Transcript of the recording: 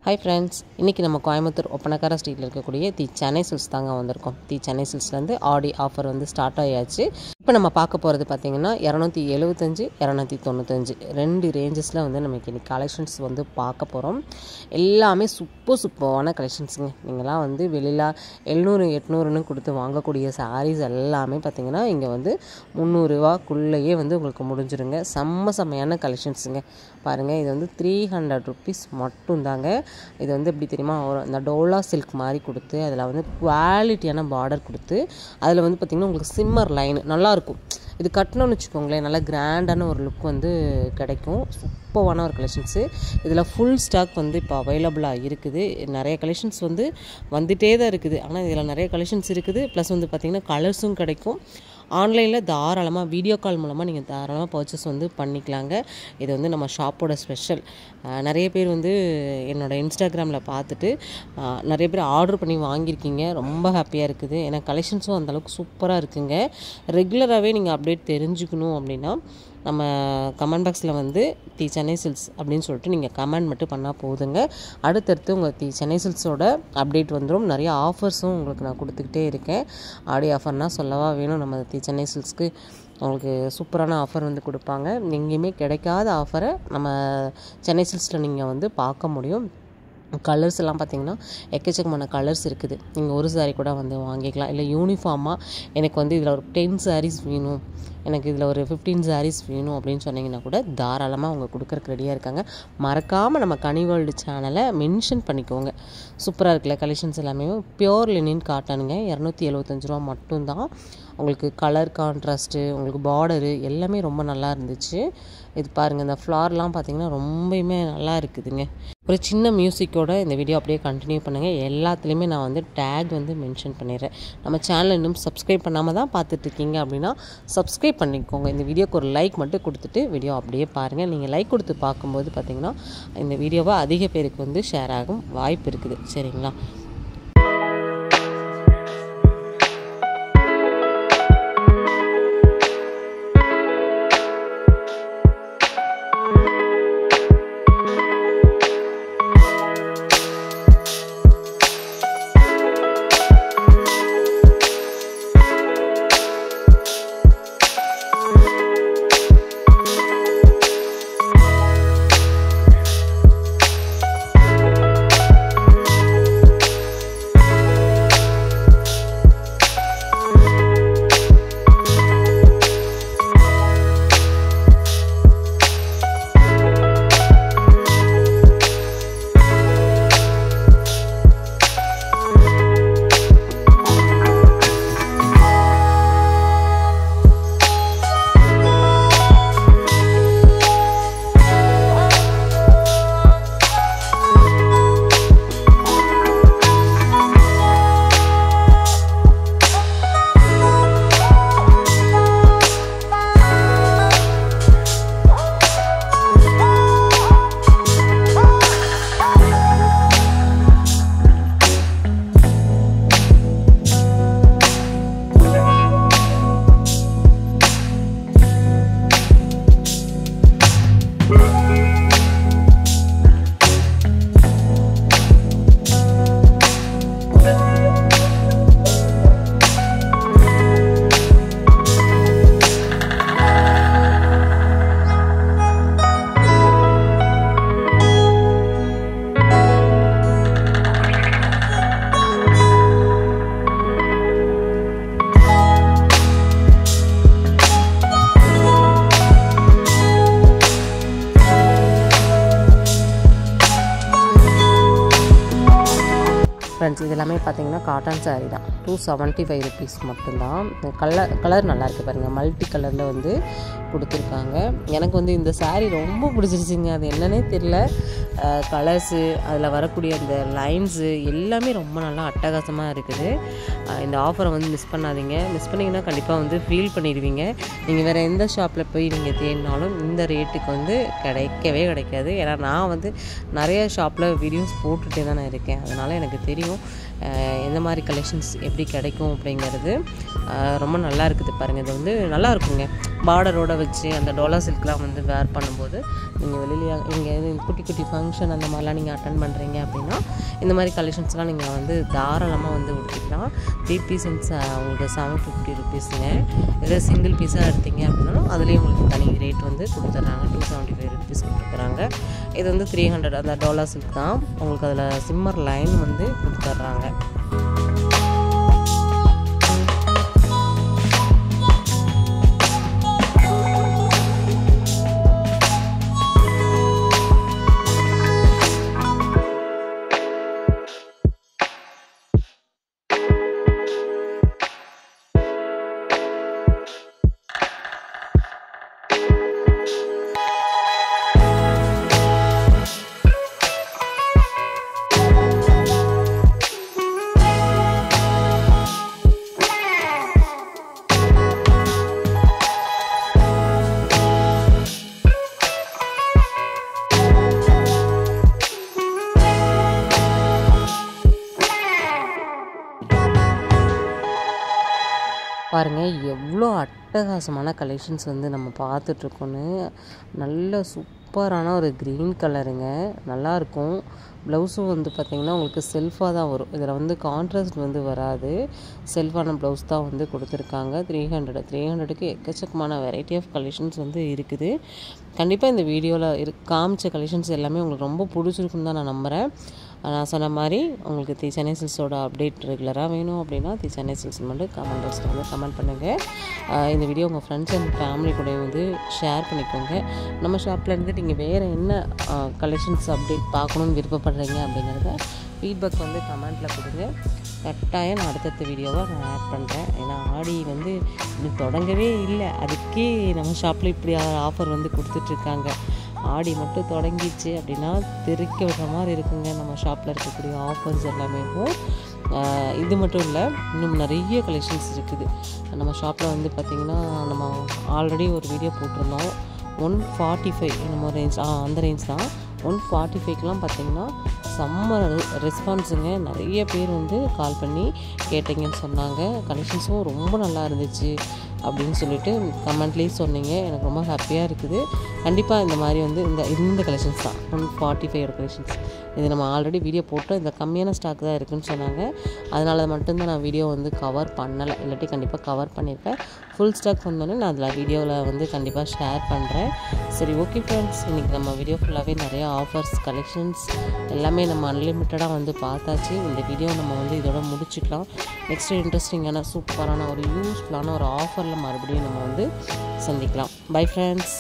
Hi friends, இன்னைக்கு நம்ம கோயம்புத்தூர் ஒப்பனக்கார ஸ்ட்ரீட்ல இருக்கக்கூடிய தி சென்னை சில்க்ஸ் தாங்க வந்திருக்கோம். தி சென்னை சில்க்ஸ்ல இருந்து ஆடி ஆஃபர் வந்து ஸ்டார்ட் ஆயாச்சு. இப்போ நம்ம பார்க்க போகிறது பார்த்தீங்கன்னா 275 295 ரெண்டு ரேஞ்சஸில் வந்து நமக்கு இன்னைக்கு கலெக்ஷன்ஸ் வந்து பார்க்க போகிறோம். எல்லாமே சூப்பரான கலெக்ஷன்ஸுங்க. நீங்களாம் வந்து வெளியில் 700 800ன்னு கொடுத்து வாங்கக்கூடிய சாரீஸ் எல்லாமே பார்த்தீங்கன்னா இங்கே வந்து 300 ரூபாக்குள்ளேயே வந்து உங்களுக்கு முடிஞ்சிருங்க. செம்மையான கலெக்ஷன்ஸுங்க. பாருங்கள், இது வந்து 300 rupees மட்டும் தாங்க. இது வந்து எப்படி தெரியுமா, இந்த டோலா சில்க் மாதிரி கொடுத்து அதில் வந்து குவாலிட்டியான பார்டர் கொடுத்து அதில் வந்து பார்த்திங்கன்னா உங்களுக்கு சிம்மர் லைன் நல்லாயிருக்கும். இது கட்டணும்னு வச்சுக்கோங்களேன், நல்லா கிராண்டான ஒரு லுக் வந்து கிடைக்கும். சூப்பரான ஒரு கலெக்ஷன்ஸு. இதில் ஃபுல் ஸ்டாக் வந்து இப்போ அவைலபிளாக இருக்குது. நிறைய கலெக்ஷன்ஸ் வந்து வந்துகிட்டே தான் இருக்குது. ஆனால் இதில் நிறைய கலெக்ஷன்ஸ் இருக்குது. ப்ளஸ் வந்து பார்த்திங்கன்னா கலர்ஸும் கிடைக்கும். ஆன்லைனில் தாராளமாக வீடியோ கால் மூலமாக நீங்கள் தாராளமாக பர்ச்சேஸ் வந்து பண்ணிக்கலாங்க. இது வந்து நம்ம ஷாப்போட ஸ்பெஷல். நிறைய பேர் வந்து என்னோடய இன்ஸ்டாகிராமில் பார்த்துட்டு நிறைய பேர் ஆர்டர் பண்ணி வாங்கியிருக்கீங்க. ரொம்ப ஹாப்பியாக இருக்குது. ஏன்னா கலெக்ஷன்ஸும் அந்தளவுக்கு சூப்பராக இருக்குங்க. ரெகுலராகவே நீங்கள் அப்டேட் தெரிஞ்சுக்கணும் அப்படின்னா நம்ம கமெண்ட் பாக்ஸில் வந்து தி சென்னை சில்க்ஸ் அப்படின்னு சொல்லிட்டு நீங்கள் கமெண்ட் மட்டும் பண்ணால் போதுங்க. அடுத்தடுத்து உங்கள் தி சென்னை சில்க்ஸோட அப்டேட் வந்துடும். நிறைய ஆஃபர்ஸும் உங்களுக்கு நான் கொடுத்துக்கிட்டே இருக்கேன். ஆடி ஆஃபர்னால் சொல்லவா வேணும். நம்ம தி சென்னை சில்க்ஸ்க்கு உங்களுக்கு சூப்பரான ஆஃபர் வந்து கொடுப்பாங்க. எங்கேயுமே கிடைக்காத ஆஃபரை நம்ம சென்னை சில்க்ஸில் நீங்கள் வந்து பார்க்க முடியும். கலர்ஸ் எல்லாம் பார்த்திங்கன்னா எக்கச்சக்கமான கலர்ஸ் இருக்குது. நீங்கள் ஒரு சாரீ கூட வந்து வாங்கிக்கலாம். இல்லை யூனிஃபார்மாக எனக்கு வந்து இதில் ஒரு 10 sarees வேணும், எனக்கு இதில் ஒரு 15 sarees வேணும் அப்படின்னு சொன்னீங்கன்னா கூட தாராளமாக அவங்க கொடுக்குறக்கு ரெடியாக இருக்காங்க. மறக்காமல் நம்ம கனி வேர்ல்டு சேனலை மென்ஷன் பண்ணிக்கோங்க. சூப்பராக இருக்குல்ல கலெக்ஷன்ஸ் எல்லாமே. Pure linen காட்டனுங்க. 275 ரூபா மட்டும்தான். உங்களுக்கு கலர் கான்ட்ராஸ்ட்டு, உங்களுக்கு பார்டரு எல்லாமே ரொம்ப நல்லா இருந்துச்சு. இது பாருங்கள், இந்த ஃப்ளார்லாம் பார்த்திங்கன்னா ரொம்பவுமே நல்லா இருக்குதுங்க. ஒரு சின்ன மியூசிக்கோட இந்த வீடியோ அப்படியே கண்டினியூ பண்ணுங்கள். எல்லாத்துலேயுமே நான் வந்து டேக் வந்து மென்ஷன் பண்ணிடுறேன். நம்ம சேனலை இன்னும் சப்ஸ்கிரைப் பண்ணாமல் தான் பார்த்துட்ருக்கீங்க அப்படின்னா சப்ஸ்கிரைப் பண்ணிக்கோங்க. இந்த வீடியோக்கு ஒரு லைக் மட்டும் கொடுத்துட்டு வீடியோ அப்படியே பாருங்கள். நீங்கள் லைக் கொடுத்து பார்க்கும்போது பார்த்திங்கன்னா இந்த வீடியோவை அதிக பேருக்கு வந்து ஷேர் ஆகும் வாய்ப்பு இருக்குது. சரிங்களா? ஃப்ரெண்ட்ஸ், இது எல்லாமே பார்த்தீங்கன்னா காட்டன் சாரீ தான். 275 rupees மட்டும்தான். கலர் நல்லா இருக்குது பாருங்கள். மல்டி கலரில் வந்து கொடுத்துருக்காங்க. எனக்கு வந்து இந்த சாரீ ரொம்ப பிடிச்சிருச்சுங்க. அது என்னன்னே தெரியல. கலர்ஸு, அதில் வரக்கூடிய அந்த லைன்ஸு எல்லாமே ரொம்ப நல்லா அட்டகாசமாக இருக்குது. இந்த ஆஃபரை வந்து மிஸ் பண்ணாதீங்க. மிஸ் பண்ணிங்கன்னா கண்டிப்பாக வந்து ஃபீல் பண்ணிடுவீங்க. நீங்கள் வேறு எந்த ஷாப்பில் போய் நீங்கள் தேடினாலும் இந்த ரேட்டுக்கு வந்து கிடைக்காது. ஏன்னா நான் வந்து நிறைய ஷாப்பில் வீடியோஸ் போட்டுகிட்டே தான் நான் இருக்கேன். அதனால் எனக்கு தெரியும் எந்த மாதிரி கலெக்ஷன்ஸ் எப்படி கிடைக்கும் அப்படிங்கிறது ரொம்ப நல்லா இருக்குது பாருங்கள். இது வந்து நல்லா இருக்குங்க, பார்டரோடு வச்சு அந்த டோலா சில்க்லாம் வந்து வேர் பண்ணும்போது நீங்கள் வெளியில இங்கே குட்டி குட்டி ஃபங்க்ஷன் அந்த மாதிரிலாம் நீங்கள் அட்டன் பண்ணுறீங்க அப்படின்னா இந்த மாதிரி கலெக்ஷன்ஸ்லாம் நீங்கள் வந்து தாராளமாக வந்து உடுத்திக்கலாம். 3 பீஸ் உங்களுக்கு 750 ருபீஸுங்க. இதில் சிங்கிள் பீஸாக எடுத்தீங்க அப்படின்னாலும் அதுலேயும் உங்களுக்கு தனி ரேட் வந்து கொடுத்துட்றாங்க. 275 ருபீஸ் கொடுத்துட்றாங்க. இது வந்து 300 அந்த டோலா சில்க் தான். உங்களுக்கு அதில் சிம்மர் லைன் வந்து கொடுத்துட்றாங்க. பாருங்கள் எவ்வளோ அட்டகாசமான கலெக்ஷன்ஸ் வந்து நம்ம பார்த்துட்ருக்கோன்னு. நல்ல சூப்பரான ஒரு க்ரீன் கலருங்க, நல்லாயிருக்கும். ப்ளவுஸும் வந்து பார்த்திங்கன்னா உங்களுக்கு செல்ஃபாக தான் வரும். இதில் வந்து கான்ட்ராஸ்ட் வந்து வராது, செல்ஃபான ப்ளவுஸ் தான் வந்து கொடுத்துருக்காங்க. 300க்கு எக்கச்சக்கமான வெரைட்டி ஆஃப் கலெக்ஷன்ஸ் வந்து இருக்குது. கண்டிப்பாக இந்த வீடியோவில் காமிச்ச கலெக்ஷன்ஸ் எல்லாமே உங்களுக்கு ரொம்ப பிடிச்சிருக்குன்னு தான் நான் நம்புகிறேன். நான் சொன்ன மாதிரி உங்களுக்கு தி சென்னை சில்க்ஸோட அப்டேட் ரெகுலராக வேணும் அப்படின்னா தி சென்னை சில்க்ஸ் மட்டும் கமெண்ட் பாக்ஸில் வந்து கமெண்ட் பண்ணுங்கள். இந்த வீடியோ உங்கள் ஃப்ரெண்ட்ஸ் அண்ட் ஃபேமிலி கூட வந்து ஷேர் பண்ணிக்கோங்க. நம்ம ஷாப்பில் இருந்து நீங்கள் வேறு என்ன கலெக்ஷன்ஸ் அப்டேட் பார்க்கணுன்னு விருப்பப்படுறீங்க அப்படிங்கிறத ஃபீட்பேக் வந்து கமெண்ட்டில் கொடுங்க. கட்டாயம் நான் அடுத்தடுத்த வீடியோவை நான் ஆட் பண்ணுறேன். ஏன்னா ஆடி வந்து இன்னும் தொடங்கவே இல்லை, அதுக்கே நம்ம ஷாப்பில் இப்படி ஆஃபர் வந்து கொடுத்துட்ருக்காங்க. ஆடி மட்டும் தொடங்கிடுச்சு அப்படின்னா தெரிக்க விடுற மாதிரி இருக்குங்க நம்ம ஷாப்பில் இருக்கக்கூடிய ஆஃபர்ஸ் எல்லாமே. இது மட்டும் இல்லை, இன்னும் நிறைய கலெக்ஷன்ஸ் இருக்குது நம்ம ஷாப்பில் வந்து பார்த்திங்கன்னா. நம்ம ஆல்ரெடி ஒரு வீடியோ போட்டிருந்தோம் 145 நம்ம ரேஞ்ச், அந்த ரேஞ்ச் தான். 145க்கெலாம் பார்த்திங்கன்னா செம்ம ரெஸ்பான்ஸுங்க. நிறைய பேர் வந்து கால் பண்ணி கேட்டிங்கன்னு சொன்னாங்க. கலெக்ஷன்ஸும் ரொம்ப நல்லா இருந்துச்சு அப்படின்னு சொல்லிட்டு கமெண்ட்லேயே சொன்னீங்க. எனக்கு ரொம்ப ஹாப்பியாக இருக்குது. கண்டிப்பாக இந்த மாதிரி வந்து இந்த கலெக்ஷன்ஸ் தான் 145 கலெக்ஷன்ஸ். இது நம்ம ஆல்ரெடி வீடியோ போட்டோம், இந்த கம்மியான ஸ்டாக் தான் இருக்குதுன்னு சொன்னாங்க. அதனால மட்டும்தான் நான் வீடியோ வந்து கவர் பண்ணலை, இல்லாட்டி கண்டிப்பாக கவர் பண்ணியிருப்பேன். ஃபுல் ஸ்டாக் வந்தோடனே நான் அதில் வீடியோவில் வந்து கண்டிப்பாக ஷேர் பண்ணுறேன். சரி, ஓகே ஃப்ரெண்ட்ஸ், இன்றைக்கி நம்ம வீடியோ ஃபுல்லாகவே நிறையா ஆஃபர்ஸ் கலெக்ஷன்ஸ் எல்லாமே நம்ம அன்லிமிட்டடாக வந்து பார்த்தாச்சு. இந்த வீடியோ நம்ம வந்து இதோட முடிச்சுக்கலாம். நெக்ஸ்ட்டு இன்ட்ரெஸ்டிங்கான சூப்பரான ஒரு யூஸ்ஃபுல்லான ஒரு ஆஃபரில் மறுபடியும் நம்ம வந்து சந்திக்கலாம். Bye friends.